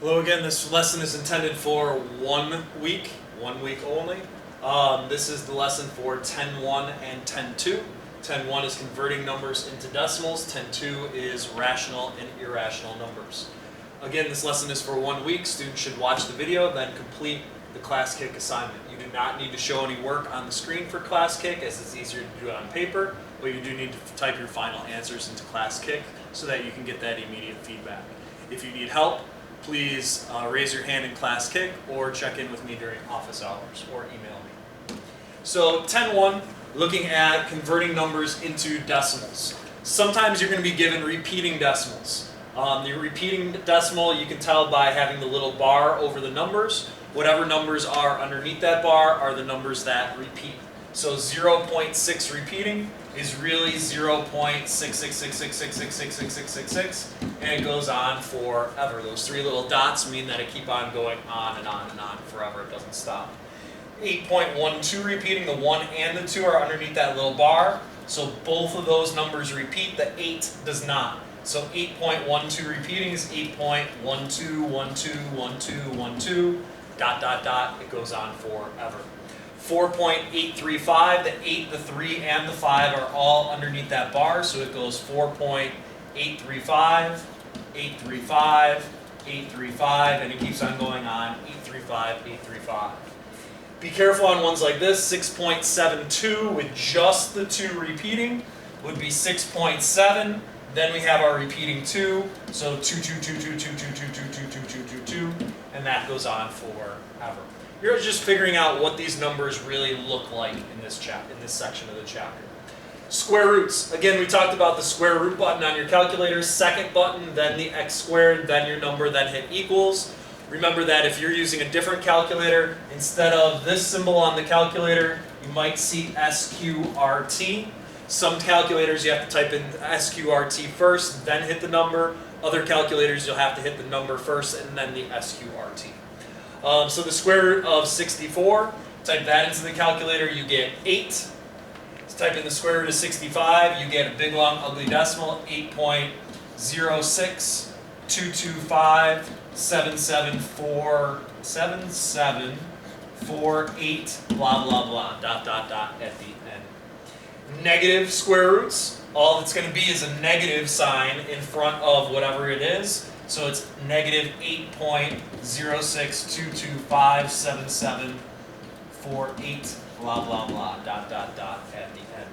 Hello again, this lesson is intended for 1 week only. This is the lesson for 10.1 and 10.2. 10.1 is converting numbers into decimals, 10.2 is rational and irrational numbers. Again, this lesson is for 1 week. Students should watch the video, then complete the class kick assignment. You do not need to show any work on the screen for class kick, as it's easier to do it on paper, but you do need to type your final answers into class kick so that you can get that immediate feedback. If you need help, please raise your hand in class kick or check in with me during office hours or email me. So 10.1, looking at converting numbers into decimals. Sometimes you're going to be given repeating decimals. The repeating decimal you can tell by having the little bar over the numbers. Whatever numbers are underneath that bar are the numbers that repeat. So 0.6 repeating is really 0.66666666666, and it goes on forever. Those three little dots mean that it keeps on going on and on and on forever. It doesn't stop. 8.12 repeating, the 1 and the 2 are underneath that little bar, so both of those numbers repeat. The 8 does not. So 8.12 repeating is 8.12121212, dot, dot, dot. It goes on forever. 4.835, the 8, the 3, and the 5 are all underneath that bar, so it goes 4.835, 835, 835, and it keeps on going on, 835, 835. Be careful on ones like this. 6.72 with just the 2 repeating would be 6.7. Then we have our repeating 2, so 2, 2, 2, 2, 2, 2, 2, 2, 2, 2, 2, 2, 2, and that goes on forever. You're just figuring out what these numbers really look like in this section of the chapter. Square roots. Again, we talked about the square root button on your calculator. Second button, then the x squared, then your number, then hit equals. Remember that if you're using a different calculator, instead of this symbol on the calculator, you might see SQRT. Some calculators you have to type in SQRT first, then hit the number. Other calculators you'll have to hit the number first and then the SQRT. So the square root of 64, type that into the calculator, you get 8. Let's type in the square root of 65, you get a big long ugly decimal, 8.0622577477478, blah, blah, blah, dot, dot, dot at the end. Negative square roots, all it's going to be is a negative sign in front of whatever it is. So it's negative 8.062257748, blah, blah, blah, dot, dot, dot at the end.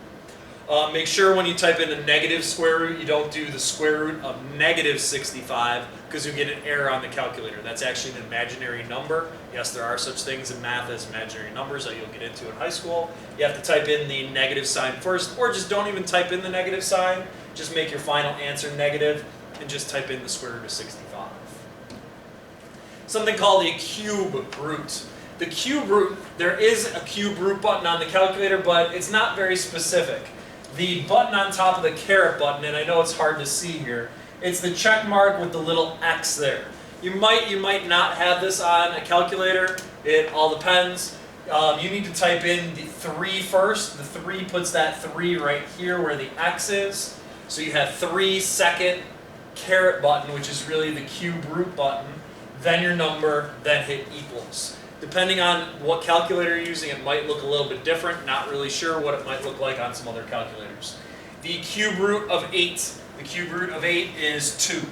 Make sure when you type in a negative square root, you don't do the square root of negative 65, because you'll get an error on the calculator. That's actually an imaginary number. Yes, there are such things in math as imaginary numbers that you'll get into in high school. You have to type in the negative sign first, or just don't even type in the negative sign. Just make your final answer negative, and just type in the square root of 65. Something called a cube root. The cube root, there is a cube root button on the calculator, but it's not very specific. The button on top of the caret button, and I know it's hard to see here, it's the check mark with the little X there. You might not have this on a calculator. It all depends. You need to type in the 3 first. The 3 puts that 3 right here where the X is. So you have 3 second caret button, which is really the cube root button, then your number, then hit equals. Depending on what calculator you're using, it might look a little bit different. Not really sure what it might look like on some other calculators. The cube root of 8. The cube root of 8 is 2.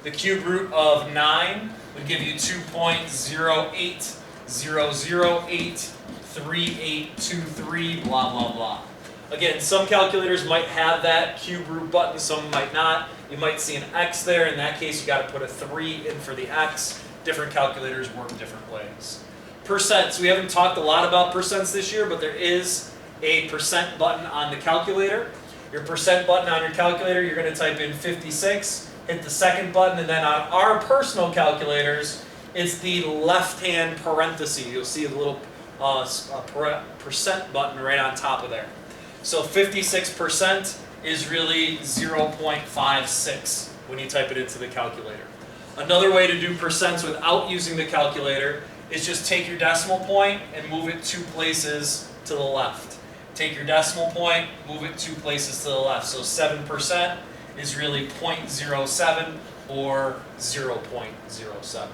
The cube root of 9 would give you 2.080083823, blah, blah, blah. Again, some calculators might have that cube root button, some might not. You might see an X there. In that case, you got to put a 3 in for the X. Different calculators work different ways. Percents. We haven't talked a lot about percents this year, but there is a percent button on the calculator. Your percent button on your calculator, you're going to type in 56, hit the second button, and then on our personal calculators, it's the left-hand parenthesis. You'll see a little percent button right on top of there. So 56% is really 0.56 when you type it into the calculator. Another way to do percents without using the calculator is just take your decimal point and move it 2 places to the left. Take your decimal point, move it 2 places to the left. So 7% is really 0.07 or 0.07.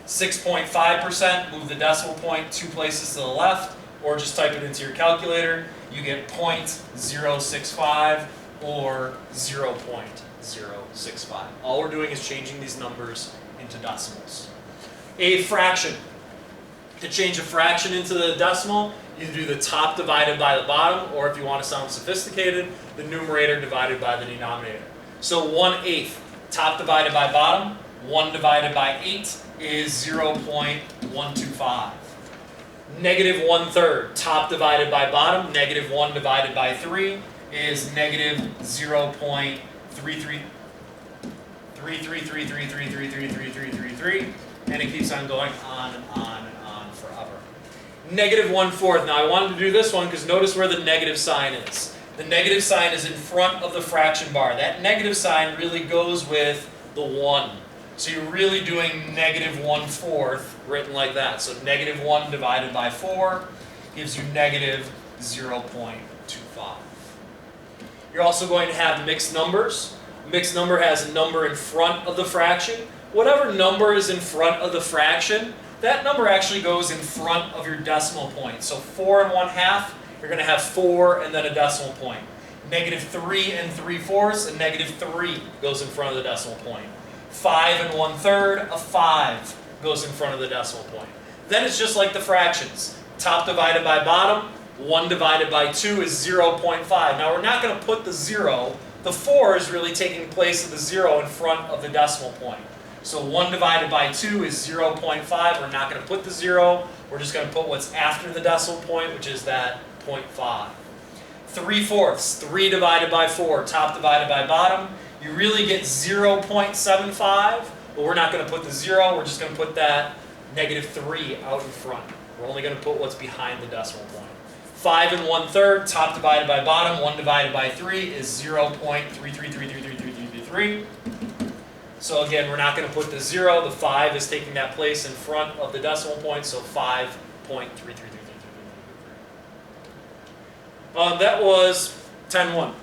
6.5%, move the decimal point 2 places to the left, or just type it into your calculator. You get 0.065 or 0.065. All we're doing is changing these numbers into decimals. A fraction. To change a fraction into the decimal, you do the top divided by the bottom, or if you want to sound sophisticated, the numerator divided by the denominator. So 1/8, top divided by bottom, 1 divided by 8 is 0.125. Negative 1/3, top divided by bottom, negative 1 divided by 3 is negative 0.333333333333, and it keeps on going on and on and on forever. Negative 1/4. Now I wanted to do this one because notice where the negative sign is. The negative sign is in front of the fraction bar. That negative sign really goes with the 1. So you're really doing negative 1/4 written like that. So negative 1 divided by 4 gives you negative 0.25. You're also going to have mixed numbers. Mixed number has a number in front of the fraction. Whatever number is in front of the fraction, that number actually goes in front of your decimal point. So 4 1/2, you're going to have 4 and then a decimal point. Negative 3 3/4, a negative 3 goes in front of the decimal point. 5 1/3, a 5 goes in front of the decimal point. Then it's just like the fractions. Top divided by bottom, 1 divided by 2 is 0.5. Now we're not going to put the 0. The 4 is really taking place of the 0 in front of the decimal point. So 1 divided by 2 is 0.5. We're not going to put the 0. We're just going to put what's after the decimal point, which is that 0.5. 3/4, 3 divided by 4, top divided by bottom. You really get 0.75, but we're not going to put the 0. We're just going to put that negative 3 out in front. We're only going to put what's behind the decimal point. 5 1/3, top divided by bottom, 1 divided by 3 is 0.33333333. So again, we're not going to put the 0. The 5 is taking that place in front of the decimal point, so 5.333333. That was 10-1.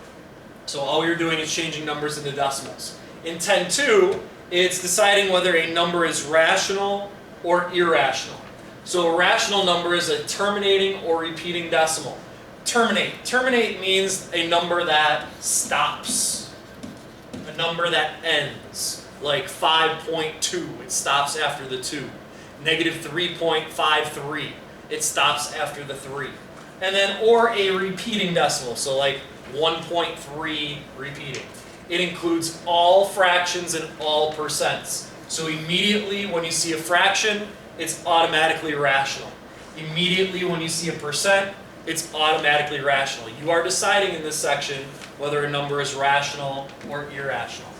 So all you're doing is changing numbers into decimals. In 10-2, it's deciding whether a number is rational or irrational. So a rational number is a terminating or repeating decimal. Terminate. Terminate means a number that stops. A number that ends. Like 5.2, it stops after the 2. Negative 3.53, it stops after the 3. And then, or a repeating decimal, so like 1.3 repeating. It includes all fractions and all percents. So immediately when you see a fraction, it's automatically rational. Immediately when you see a percent, it's automatically rational. You are deciding in this section whether a number is rational or irrational.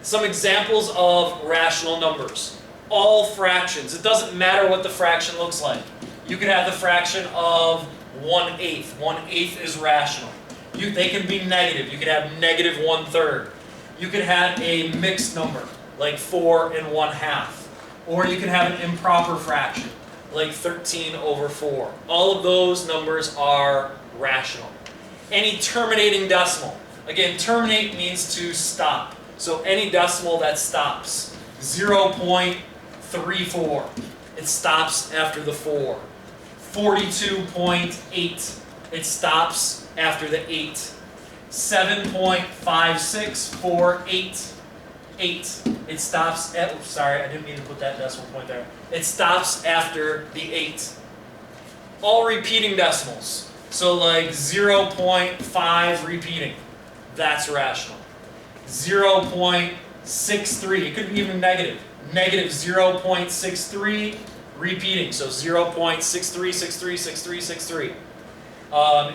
Some examples of rational numbers. All fractions. It doesn't matter what the fraction looks like. You could have the fraction of 1/8. 1/8 is rational. They can be negative. You could have negative 1/3. You could have a mixed number, like 4 1/2. Or you can have an improper fraction, like 13/4. All of those numbers are rational. Any terminating decimal. Again, terminate means to stop. So any decimal that stops. 0.34. It stops after the 4. 42.8. It stops after the 8. 7.5648. 8. It stops at, oops, sorry, I didn't mean to put that decimal point there. It stops after the 8. All repeating decimals. So like 0.5 repeating. That's rational. 0.63. It could be even negative. Negative 0.63 repeating. So 0.63636363.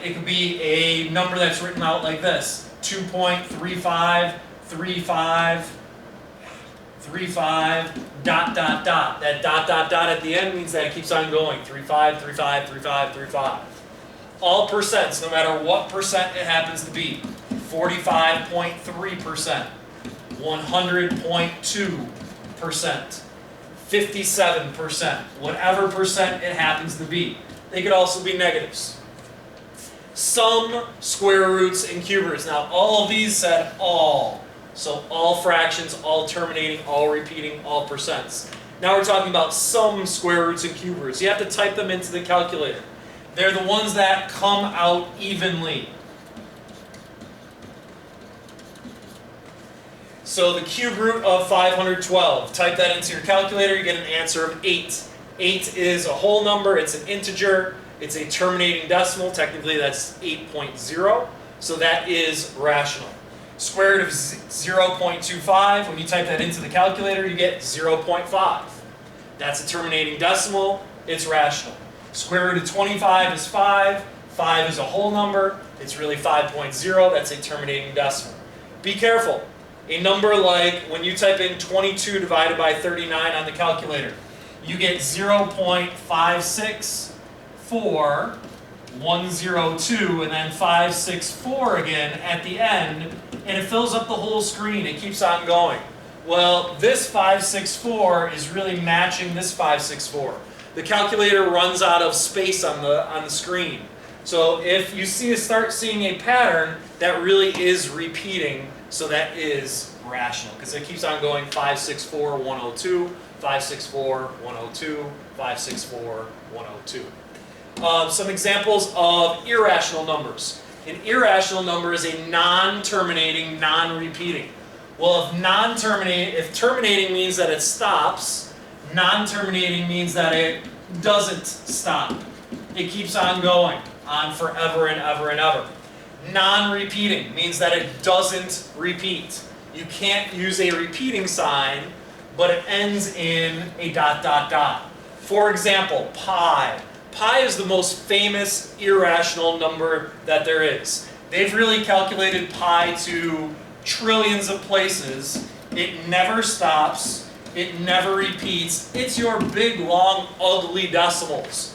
It could be a number that's written out like this. 2.3535 dot dot dot. That dot dot dot at the end means that it keeps on going. 35 35 35 35. All percents, no matter what percent it happens to be. 45.3%, 100.2%, 57%, whatever percent it happens to be. They could also be negatives. Sum, square roots, and cubers. Now all of these said all. So all fractions, all terminating, all repeating, all percents. Now we're talking about some square roots and cube roots. You have to type them into the calculator. They're the ones that come out evenly. So the cube root of 512, type that into your calculator, you get an answer of 8. 8 is a whole number, it's an integer, it's a terminating decimal, technically that's 8.0, so that is rational. Square root of 0.25, when you type that into the calculator, you get 0.5. That's a terminating decimal, it's rational. Square root of 25 is 5, 5 is a whole number, it's really 5.0, that's a terminating decimal. Be careful. A number like when you type in 22 divided by 39 on the calculator, you get 0.564102 and then 564 again at the end, and it fills up the whole screen. It keeps on going. Well, this 564 is really matching this 564. The calculator runs out of space on the screen. So if you start seeing a pattern, that really is repeating. So that is rational, because it keeps on going 564, 102, 564, 102, 564, 102. Some examples of irrational numbers. An irrational number is a non-terminating, non-repeating. Well, if terminating means that it stops, non-terminating means that it doesn't stop. It keeps on going, on forever and ever and ever. Non-repeating means that it doesn't repeat. You can't use a repeating sign, but it ends in a ... For example, pi. Pi is the most famous irrational number that there is. They've really calculated pi to trillions of places. It never stops. It never repeats. It's your big, long, ugly decimals.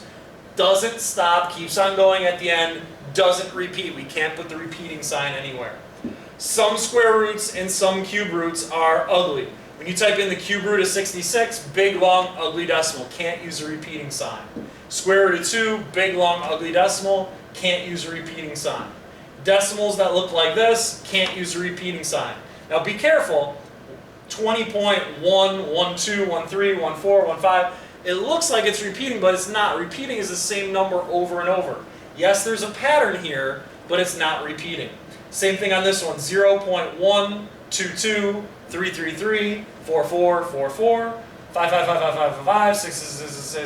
Doesn't stop, keeps on going at the end, doesn't repeat. We can't put the repeating sign anywhere. Some square roots and some cube roots are ugly. When you type in the cube root of 66, big, long, ugly decimal, can't use a repeating sign. Square root of 2, big, long, ugly decimal, can't use a repeating sign. Decimals that look like this, can't use a repeating sign. Now be careful, 20.1, 12, 13, 14, 15, it looks like it's repeating, but it's not. Repeating is the same number over and over. Yes, there's a pattern here, but it's not repeating. Same thing on this one, 0.1, 22, 333, 44, 44, 5, 6,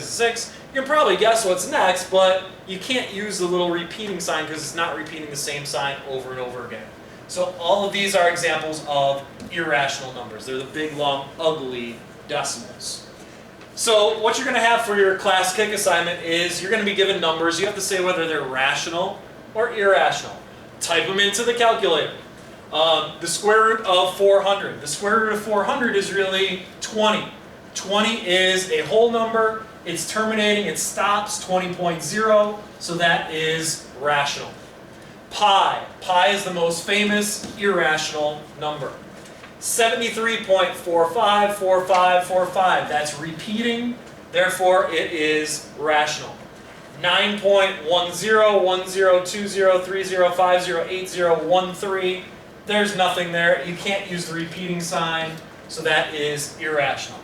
6. You can probably guess what's next, but you can't use the little repeating sign because it's not repeating the same sign over and over again. So all of these are examples of irrational numbers. They're the big, long, ugly decimals. So what you're going to have for your class kick assignment is you're going to be given numbers. You have to say whether they're rational or irrational. Type them into the calculator. The square root of 400. The square root of 400 is really 20. 20 is a whole number. It's terminating. It stops 20.0. So that is rational. Pi. Pi is the most famous irrational number. 73.454545. That's repeating. Therefore, it is rational. 9.10102030508013. There's nothing there. You can't use the repeating sign, so that is irrational.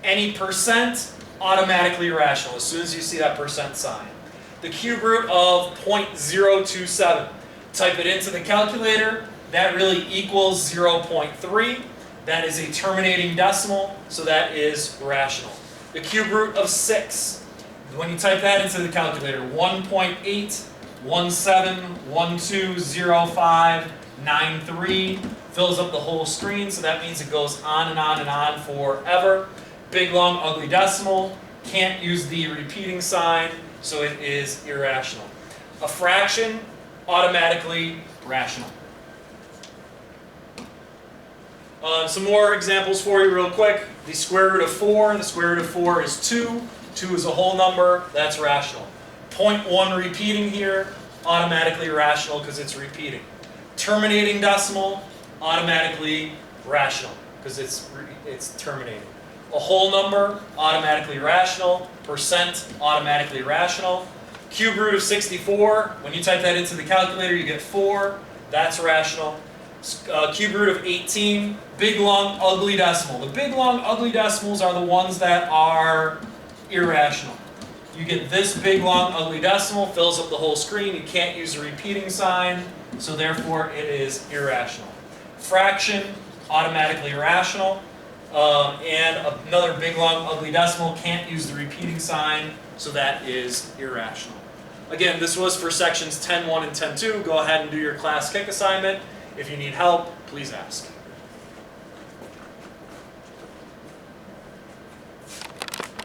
Any percent, automatically rational as soon as you see that percent sign. The cube root of 0.027. Type it into the calculator. That really equals 0.3. That is a terminating decimal, so that is rational. The cube root of 6. When you type that into the calculator, 1.817120593 fills up the whole screen, so that means it goes on and on and on forever. Big, long, ugly decimal. Can't use the repeating sign, so it is irrational. A fraction, automatically rational. Some more examples for you real quick. The square root of 4. The square root of 4 is 2. 2 is a whole number. That's rational. 0.1 repeating here, automatically rational because it's repeating. Terminating decimal, automatically rational because it's terminating. A whole number, automatically rational. Percent, automatically rational. Cube root of 64. When you type that into the calculator, you get 4. That's rational. Cube root of 18, big, long, ugly decimal. The big, long, ugly decimals are the ones that are irrational. You get this big, long, ugly decimal, fills up the whole screen. You can't use a repeating sign, so therefore it is irrational. Fraction, automatically irrational. And another big, long, ugly decimal, can't use the repeating sign, so that is irrational. Again, this was for sections 10.1 and 10.2. Go ahead and do your class kick assignment. If you need help, please ask.